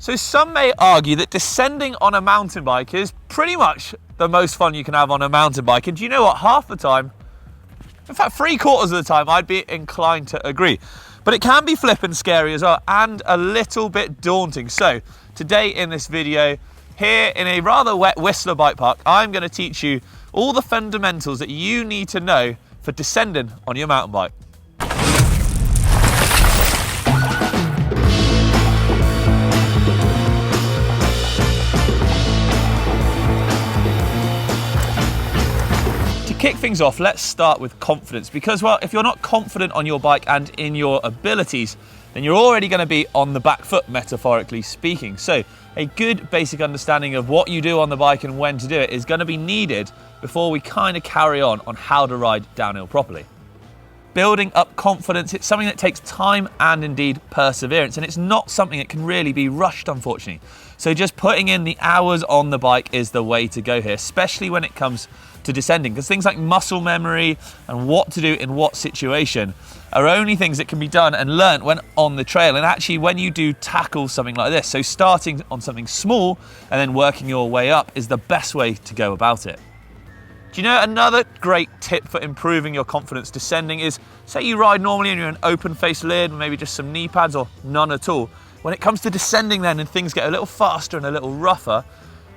So some may argue that descending on a mountain bike is pretty much the most fun you can have on a mountain bike. And do you know what? Half the time, in fact 3/4 of the time, I'd be inclined to agree. But it can be flippin' scary as well, and a little bit daunting. So today in this video, here in a rather wet Whistler bike park, I'm going to teach you all the fundamentals that you need to know for descending on your mountain bike. Kick things off, let's start with confidence, because, well, if you're not confident on your bike and in your abilities, then you're already going to be on the back foot, metaphorically speaking. So a good basic understanding of what you do on the bike and when to do it is going to be needed before we kind of carry on how to ride downhill properly. Building up confidence, it's something that takes time and indeed perseverance, and it's not something that can really be rushed, unfortunately. So just putting in the hours on the bike is the way to go here, especially when it comes to descending, because things like muscle memory and what to do in what situation are only things that can be done and learnt when on the trail, and actually when you do tackle something like this. So starting on something small and then working your way up is the best way to go about it. Do you know another great tip for improving your confidence descending is, say you ride normally and you're in an open face lid, maybe just some knee pads or none at all. When it comes to descending then and things get a little faster and a little rougher,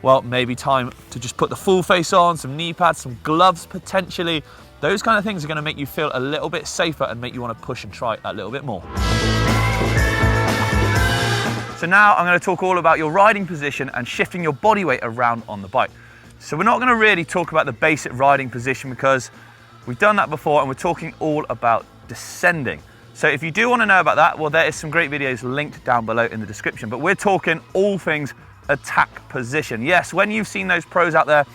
well, maybe time to just put the full face on, some knee pads, some gloves potentially. Those kind of things are going to make you feel a little bit safer and make you want to push and try a little bit more. So now I'm going to talk all about your riding position and shifting your body weight around on the bike. So we're not going to really talk about the basic riding position because we've done that before, and we're talking all about descending. So if you do want to know about that, well, there is some great videos linked down below in the description, but we're talking all things attack position. Yes, when you've seen those pros out there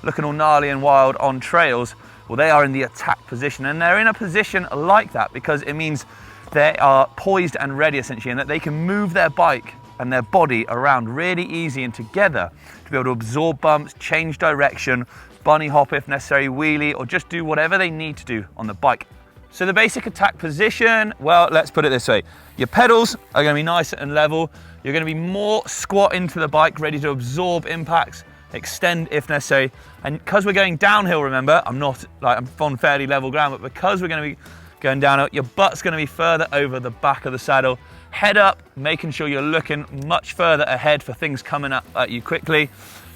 looking all gnarly and wild on trails, well, they are in the attack position, and they're in a position like that because it means they are poised and ready essentially, and that they can move their bike and their body around really easy and together to be able to absorb bumps, change direction, bunny hop if necessary, wheelie, or just do whatever they need to do on the bike. So the basic attack position, well, let's put it this way. Your pedals are going to be nice and level. You're going to be more squat into the bike, ready to absorb impacts, extend if necessary. And because we're going downhill, remember, I'm on fairly level ground, but because we're going to be going downhill, your butt's going to be further over the back of the saddle. Head up, making sure you're looking much further ahead for things coming up at you quickly.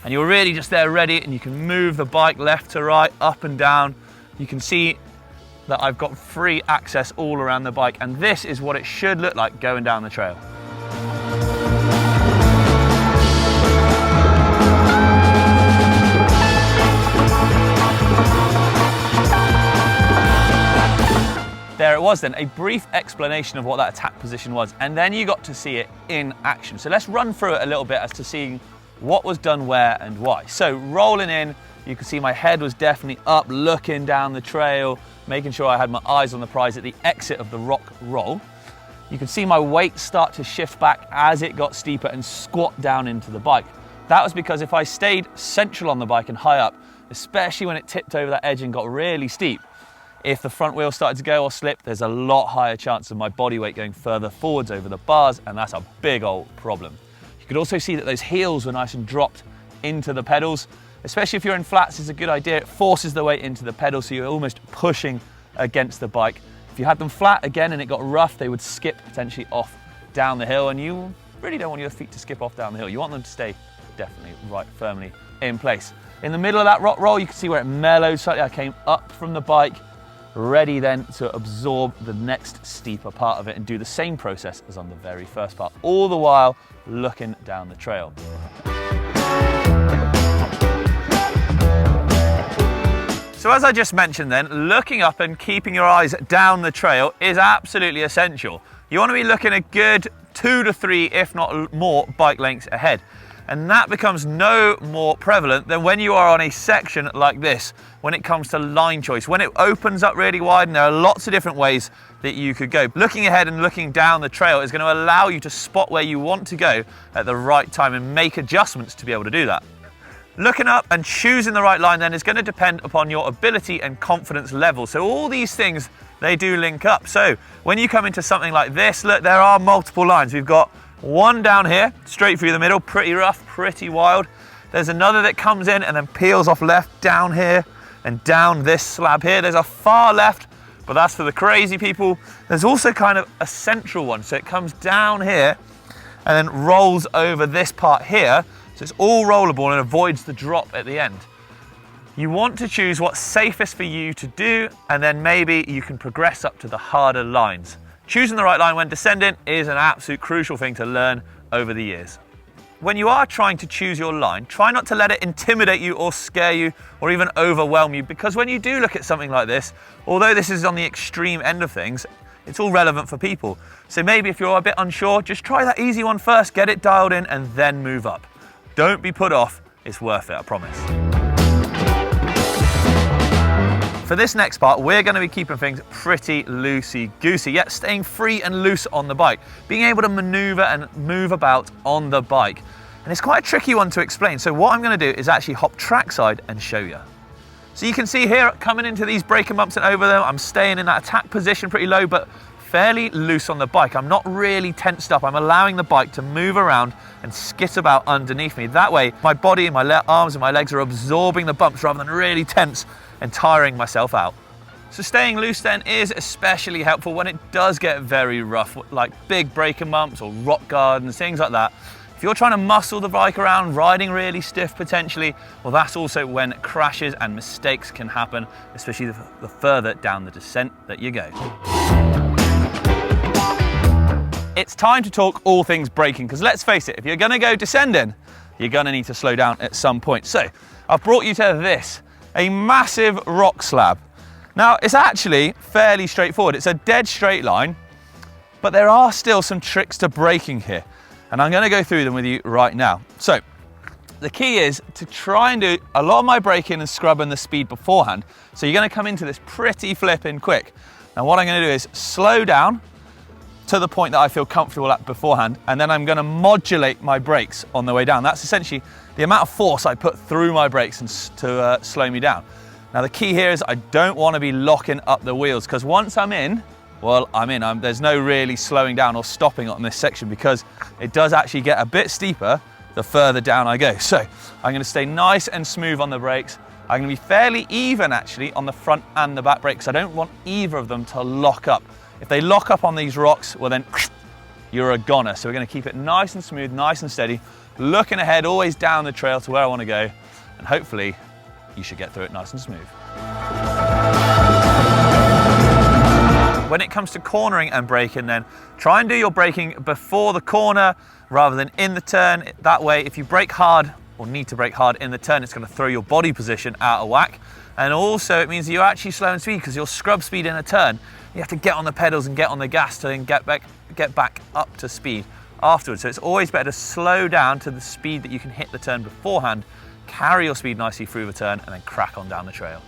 And you're really just there ready, and you can move the bike left to right, up and down. You can see that I've got free access all around the bike, and this is what it should look like going down the trail. There it was then, a brief explanation of what that attack position was, and then you got to see it in action. So let's run through it a little bit as to seeing what was done where and why. So rolling in, you can see my head was definitely up, looking down the trail, making sure I had my eyes on the prize at the exit of the rock roll. You can see my weight start to shift back as it got steeper and squat down into the bike. That was because if I stayed central on the bike and high up, especially when it tipped over that edge and got really steep, if the front wheel started to go or slip, there's a lot higher chance of my body weight going further forwards over the bars, and that's a big old problem. You could also see that those heels were nice and dropped into the pedals. Especially if you're in flats, it's a good idea. It forces the weight into the pedal, so you're almost pushing against the bike. If you had them flat again and it got rough, they would skip potentially off down the hill, and you really don't want your feet to skip off down the hill. You want them to stay definitely right firmly in place. In the middle of that rock roll, you can see where it mellowed slightly. I came up from the bike, ready then to absorb the next steeper part of it and do the same process as on the very first part, all the while looking down the trail. So as I just mentioned then, looking up and keeping your eyes down the trail is absolutely essential. You want to be looking a good 2 to 3, if not more, bike lengths ahead. And that becomes no more prevalent than when you are on a section like this, when it comes to line choice. When it opens up really wide, and there are lots of different ways that you could go. Looking ahead and looking down the trail is going to allow you to spot where you want to go at the right time and make adjustments to be able to do that. Looking up and choosing the right line then is going to depend upon your ability and confidence level. So all these things, they do link up. So when you come into something like this, look, there are multiple lines. We've got One down here, straight through the middle, pretty rough, pretty wild. There's another that comes in and then peels off left down here and down this slab here. There's a far left, but that's for the crazy people. There's also kind of a central one, so it comes down here and then rolls over this part here, so it's all rollable and avoids the drop at the end. You want to choose what's safest for you to do, and then maybe you can progress up to the harder lines. Choosing the right line when descending is an absolute crucial thing to learn over the years. When you are trying to choose your line, try not to let it intimidate you or scare you or even overwhelm you, because when you do look at something like this, although this is on the extreme end of things, it's all relevant for people. So maybe if you're a bit unsure, just try that easy one first, get it dialed in and then move up. Don't be put off, it's worth it, I promise. For this next part, we're going to be keeping things pretty loosey-goosey, yet staying free and loose on the bike, being able to maneuver and move about on the bike. And it's quite a tricky one to explain, so what I'm going to do is actually hop trackside and show you. So you can see here, coming into these braking bumps and over them, I'm staying in that attack position pretty low, but fairly loose on the bike. I'm not really tensed up. I'm allowing the bike to move around and skit about underneath me. That way, my body and my arms and my legs are absorbing the bumps rather than really tense and tiring myself out. So staying loose then is especially helpful when it does get very rough, like big braking bumps or rock gardens, things like that. If you're trying to muscle the bike around, riding really stiff potentially, well, that's also when crashes and mistakes can happen, especially the further down the descent that you go. It's time to talk all things braking, because let's face it, if you're gonna go descending, you're gonna need to slow down at some point. So I've brought you to this, a massive rock slab. Now, it's actually fairly straightforward. It's a dead straight line, but there are still some tricks to braking here, and I'm gonna go through them with you right now. So, the key is to try and do a lot of my braking and scrubbing the speed beforehand. So you're gonna come into this pretty flipping quick. Now what I'm gonna do is slow down to the point that I feel comfortable at beforehand, and then I'm gonna modulate my brakes on the way down. That's essentially the amount of force I put through my brakes and to slow me down. Now the key here is I don't wanna be locking up the wheels, because once I'm in, well, I'm in. There's no really slowing down or stopping on this section, because it does actually get a bit steeper the further down I go. So I'm gonna stay nice and smooth on the brakes. I'm gonna be fairly even actually on the front and the back brakes. I don't want either of them to lock up. If they lock up on these rocks, well then you're a goner. So we're gonna keep it nice and smooth, nice and steady, looking ahead, always down the trail to where I wanna go, and hopefully you should get through it nice and smooth. When it comes to cornering and braking then, try and do your braking before the corner rather than in the turn. That way, if you brake hard or need to brake hard in the turn, it's gonna throw your body position out of whack. And also it means that you're actually slowing speed, because your scrub speed in a turn, you have to get on the pedals and get on the gas to then get back up to speed afterwards. So it's always better to slow down to the speed that you can hit the turn beforehand, carry your speed nicely through the turn, and then crack on down the trail.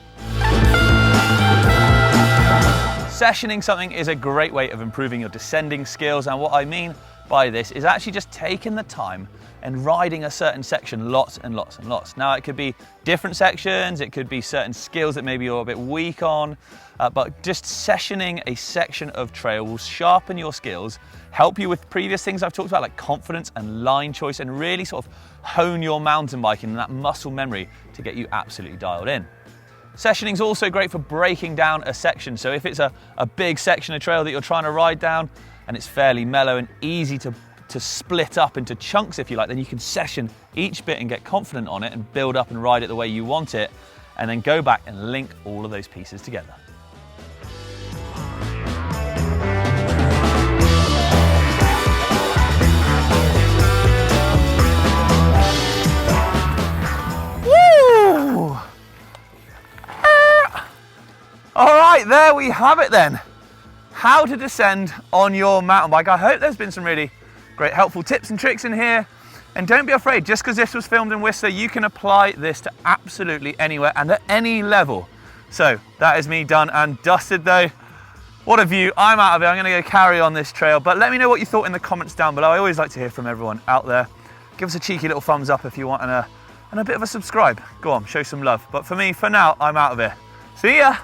Sessioning something is a great way of improving your descending skills, and what I mean by this is actually just taking the time and riding a certain section lots and lots and lots. Now it could be different sections, it could be certain skills that maybe you're a bit weak on, but just sessioning a section of trail will sharpen your skills, help you with previous things I've talked about like confidence and line choice, and really sort of hone your mountain biking and that muscle memory to get you absolutely dialed in. Sessioning is also great for breaking down a section. So if it's a big section of trail that you're trying to ride down and it's fairly mellow and easy to split up into chunks, if you like, then you can session each bit and get confident on it and build up and ride it the way you want it, and then go back and link all of those pieces together. Woo! All right, there we have it then. How to descend on your mountain bike. I hope there's been some really great helpful tips and tricks in here. And don't be afraid, just because this was filmed in Whistler, you can apply this to absolutely anywhere and at any level. So that is me done and dusted though. What a view. I'm out of it. I'm gonna go carry on this trail, but let me know what you thought in the comments down below. I always like to hear from everyone out there. Give us a cheeky little thumbs up if you want, and a bit of a subscribe. Go on, show some love. But for me, for now, I'm out of here. See ya.